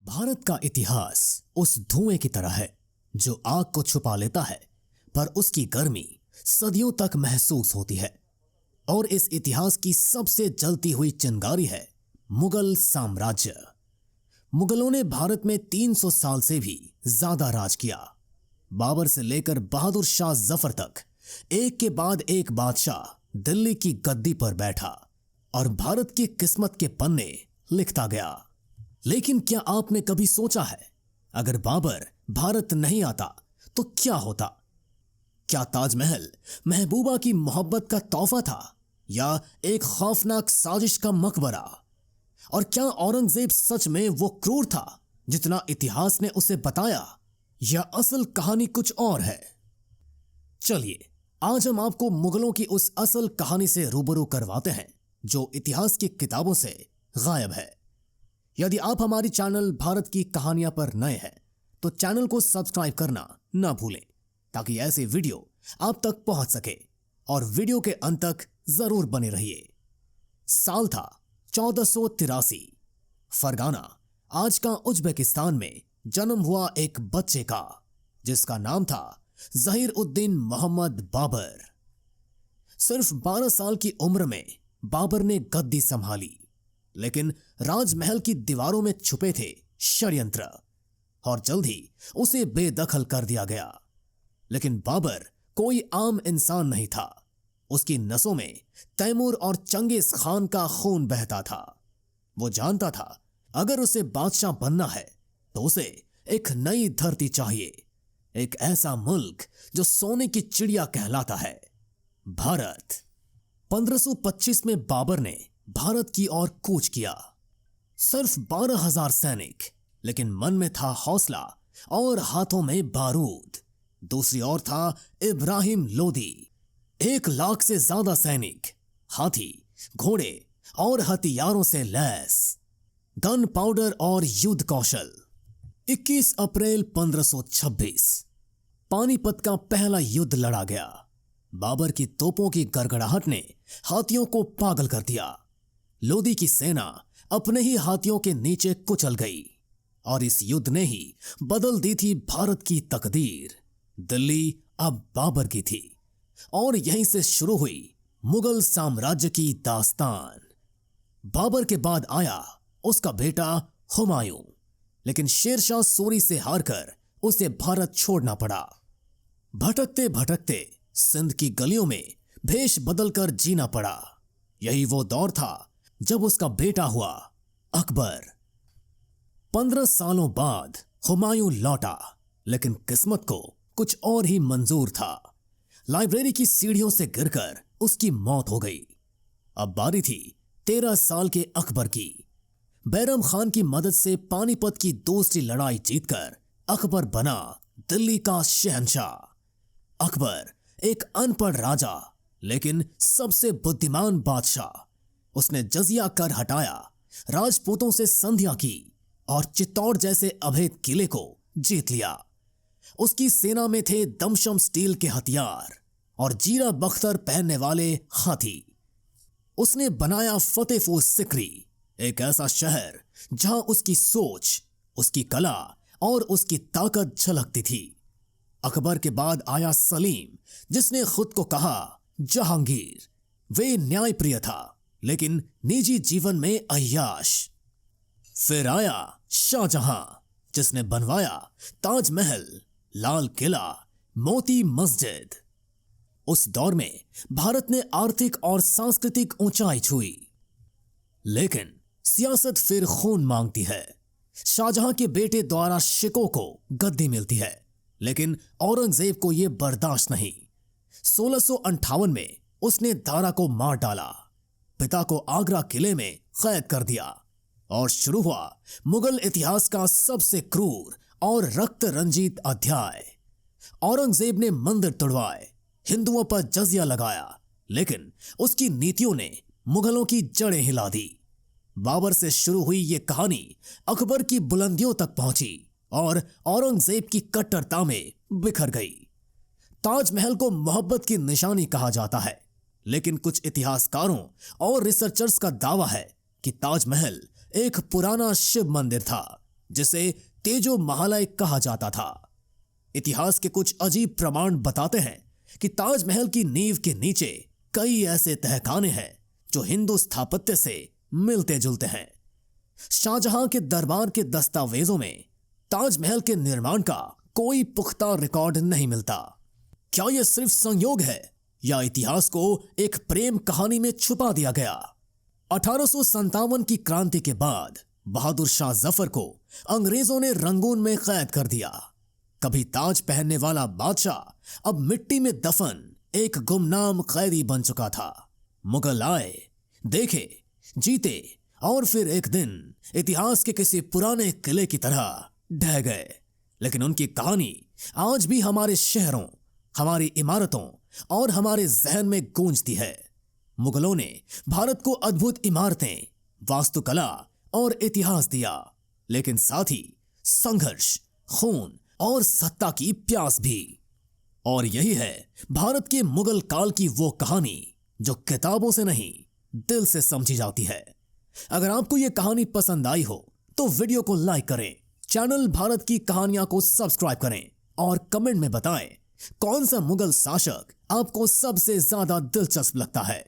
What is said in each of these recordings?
भारत का इतिहास उस धुएं की तरह है जो आग को छुपा लेता है, पर उसकी गर्मी सदियों तक महसूस होती है। और इस इतिहास की सबसे जलती हुई चिंगारी है मुगल साम्राज्य। मुगलों ने भारत में 300 साल से भी ज्यादा राज किया। बाबर से लेकर बहादुर शाह जफर तक एक के बाद एक बादशाह दिल्ली की गद्दी पर बैठा और भारत की किस्मत के पन्ने लिखता गया। लेकिन क्या आपने कभी सोचा है, अगर बाबर भारत नहीं आता तो क्या होता? क्या ताजमहल महबूबा की मोहब्बत का तोहफा था या एक खौफनाक साजिश का मकबरा? और क्या औरंगजेब सच में वो क्रूर था जितना इतिहास ने उसे बताया, या असल कहानी कुछ और है? चलिए आज हम आपको मुगलों की उस असल कहानी से रूबरू करवाते हैं जो इतिहास की किताबों से गायब है। यदि आप हमारी चैनल भारत की कहानियां पर नए हैं तो चैनल को सब्सक्राइब करना ना भूलें ताकि ऐसे वीडियो आप तक पहुंच सके, और वीडियो के अंत तक जरूर बने रहिए। साल था 1483। फरगाना आज का उज्बेकिस्तान में जन्म हुआ एक बच्चे का जिसका नाम था जहीर उद्दीन मोहम्मद बाबर। सिर्फ 12 साल की उम्र में बाबर ने गद्दी संभाली, लेकिन राजमहल की दीवारों में छुपे थे षड्यंत्र और जल्द ही उसे बेदखल कर दिया गया। लेकिन बाबर कोई आम इंसान नहीं था। उसकी नसों में तैमूर और चंगेज खान का खून बहता था। वो जानता था अगर उसे बादशाह बनना है तो उसे एक नई धरती चाहिए, एक ऐसा मुल्क जो सोने की चिड़िया कहलाता है, भारत। 1525 में बाबर ने भारत की ओर कूच किया। सिर्फ 12,000 सैनिक, लेकिन मन में था हौसला और हाथों में बारूद। दूसरी ओर था इब्राहिम लोदी, 1 लाख से ज्यादा सैनिक, हाथी, घोड़े और हथियारों से लैस, गन पाउडर और युद्ध कौशल। 21 अप्रैल 1526 पानीपत का पहला युद्ध लड़ा गया। बाबर की तोपों की गड़गड़ाहट ने हाथियों को पागल कर दिया। लोदी की सेना अपने ही हाथियों के नीचे कुचल गई और इस युद्ध ने ही बदल दी थी भारत की तकदीर। दिल्ली अब बाबर की थी और यहीं से शुरू हुई मुगल साम्राज्य की दास्तान। बाबर के बाद आया उसका बेटा हुमायूं, लेकिन शेरशाह सूरी से हारकर उसे भारत छोड़ना पड़ा। भटकते भटकते सिंध की गलियों में भेष बदलकर जीना पड़ा। यही वो दौर था जब उसका बेटा हुआ अकबर। 15 सालों बाद हुमायूं लौटा, लेकिन किस्मत को कुछ और ही मंजूर था। लाइब्रेरी की सीढ़ियों से गिरकर उसकी मौत हो गई। अब बारी थी 13 साल के अकबर की। बैरम खान की मदद से पानीपत की दूसरी लड़ाई जीतकर अकबर बना दिल्ली का शहंशाह। अकबर एक अनपढ़ राजा, लेकिन सबसे बुद्धिमान बादशाह। उसने जजिया कर हटाया, राजपूतों से संधियां की और चित्तौड़ जैसे अभेद किले को जीत लिया। उसकी सेना में थे दमशम स्टील के हथियार और जीरा बख्तर पहनने वाले हाथी। उसने बनाया फतेहपुर सिकरी, एक ऐसा शहर जहां उसकी सोच, उसकी कला और उसकी ताकत झलकती थी। अकबर के बाद आया सलीम, जिसने खुद को कहा जहांगीर। वे न्यायप्रिय था, लेकिन निजी जीवन में अय्याश। फिर आया शाहजहां, जिसने बनवाया ताजमहल, लाल किला, मोती मस्जिद। उस दौर में भारत ने आर्थिक और सांस्कृतिक ऊंचाई छुई। लेकिन सियासत फिर खून मांगती है। शाहजहां के बेटे द्वारा शिकों को गद्दी मिलती है, लेकिन औरंगजेब को यह बर्दाश्त नहीं। 1658 में उसने दारा को मार डाला, पिता को आगरा किले में कैद कर दिया और शुरू हुआ मुगल इतिहास का सबसे क्रूर और रक्त रंजित अध्याय। औरंगजेब ने मंदिर तुड़वाए, हिंदुओं पर जजिया लगाया, लेकिन उसकी नीतियों ने मुगलों की जड़ें हिला दी। बाबर से शुरू हुई ये कहानी अकबर की बुलंदियों तक पहुंची और औरंगजेब की कट्टरता में बिखर गई। ताजमहल को मोहब्बत की निशानी कहा जाता है, लेकिन कुछ इतिहासकारों और रिसर्चर्स का दावा है कि ताजमहल एक पुराना शिव मंदिर था जिसे तेजो महालय कहा जाता था। इतिहास के कुछ अजीब प्रमाण बताते हैं कि ताजमहल की नींव के नीचे कई ऐसे तहखाने हैं जो हिंदू स्थापत्य से मिलते जुलते हैं। शाहजहां के दरबार के दस्तावेजों में ताजमहल के निर्माण का कोई पुख्ता रिकॉर्ड नहीं मिलता। क्या यह सिर्फ संयोग है या इतिहास को एक प्रेम कहानी में छुपा दिया गया? 1857 की क्रांति के बाद बहादुर शाह जफर को अंग्रेजों ने रंगून में कैद कर दिया। कभी ताज पहनने वाला बादशाह अब मिट्टी में दफन एक गुमनाम कैदी बन चुका था। मुगल आए, देखे, जीते और फिर एक दिन इतिहास के किसी पुराने किले की तरह ढह गए। लेकिन उनकी कहानी आज भी हमारे शहरों, हमारी इमारतों और हमारे जहन में गूंजती है। मुगलों ने भारत को अद्भुत इमारतें, वास्तुकला और इतिहास दिया, लेकिन साथ ही संघर्ष, खून और सत्ता की प्यास भी। और यही है भारत के मुगल काल की वो कहानी जो किताबों से नहीं, दिल से समझी जाती है। अगर आपको यह कहानी पसंद आई हो तो वीडियो को लाइक करें, चैनल भारत की कहानियां को सब्सक्राइब करें और कमेंट में बताएं कौन सा मुगल शासक आपको सबसे ज्यादा दिलचस्प लगता है।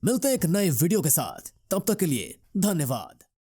मिलते हैं एक नए वीडियो के साथ, तब तक के लिए धन्यवाद।